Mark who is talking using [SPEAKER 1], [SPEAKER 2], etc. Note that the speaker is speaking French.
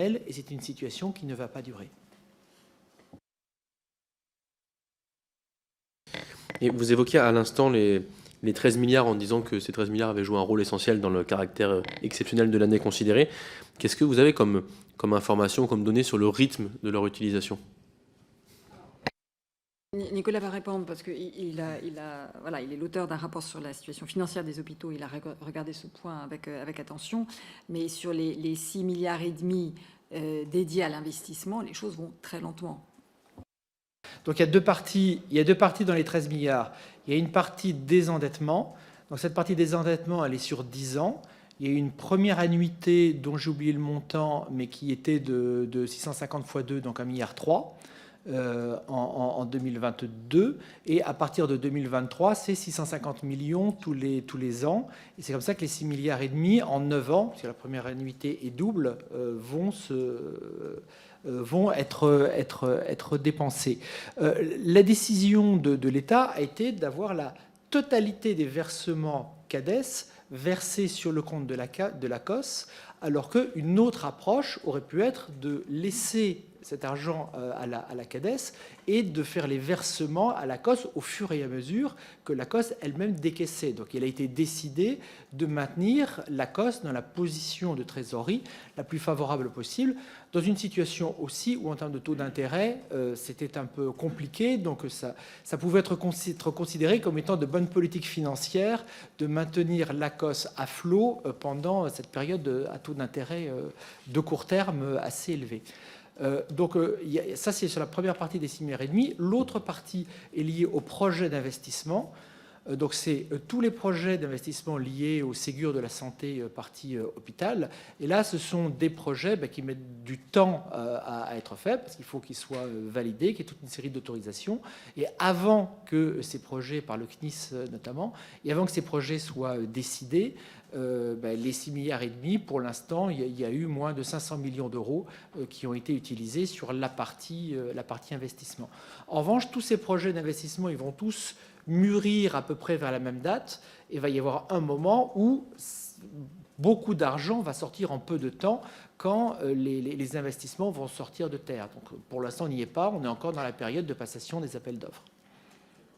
[SPEAKER 1] et c'est une situation qui ne va pas durer.
[SPEAKER 2] Et vous évoquiez à l'instant les 13 milliards en disant que ces 13 milliards avaient joué un rôle essentiel dans le caractère exceptionnel de l'année considérée. Qu'est-ce que vous avez comme information, comme données sur le rythme de leur utilisation ?
[SPEAKER 3] Nicolas va répondre parce qu'il est l'auteur d'un rapport sur la situation financière des hôpitaux. Il a regardé ce point avec attention. Mais sur les 6,5 milliards dédiés à l'investissement, les choses vont très lentement.
[SPEAKER 1] Donc il y a deux parties dans les 13 milliards. Il y a une partie désendettement. Donc cette partie désendettement, elle est sur 10 ans. Il y a eu une première annuité dont j'ai oublié le montant, mais qui était de 650 x 2, donc 1,3 milliard. En 2022, et à partir de 2023, c'est 650 millions tous les ans, et c'est comme ça que les 6,5 milliards en 9 ans, parce que la première annuité est double, vont être dépensés. La décision de l'État a été d'avoir la totalité des versements CADES versés sur le compte de la COS, alors qu'une autre approche aurait pu être de laisser cet argent à la CADES et de faire les versements à la COS au fur et à mesure que la COS elle-même décaissait. Donc il a été décidé de maintenir la COS dans la position de trésorerie la plus favorable possible, dans une situation aussi où en termes de taux d'intérêt, c'était un peu compliqué, donc ça pouvait être considéré comme étant de bonne politique financière de maintenir la COS à flot pendant cette période à taux d'intérêt de court terme assez élevé. Donc ça, c'est sur la première partie des 6,5 milliards. L'autre partie est liée au projet d'investissement. Donc c'est tous les projets d'investissement liés au Ségur de la santé partie hôpital. Et là, ce sont des projets qui mettent du temps à être faits, parce qu'il faut qu'ils soient validés, qu'il y ait toute une série d'autorisations. Et avant que ces projets, par le CNIS notamment, et avant que ces projets soient décidés, les 6,5 milliards, pour l'instant, il y a eu moins de 500 millions d'euros qui ont été utilisés sur la partie investissement. En revanche, tous ces projets d'investissement, ils vont tous mûrir à peu près vers la même date, et il va y avoir un moment où beaucoup d'argent va sortir en peu de temps quand les investissements vont sortir de terre. Donc pour l'instant, on n'y est pas, on est encore dans la période de passation des appels d'offres.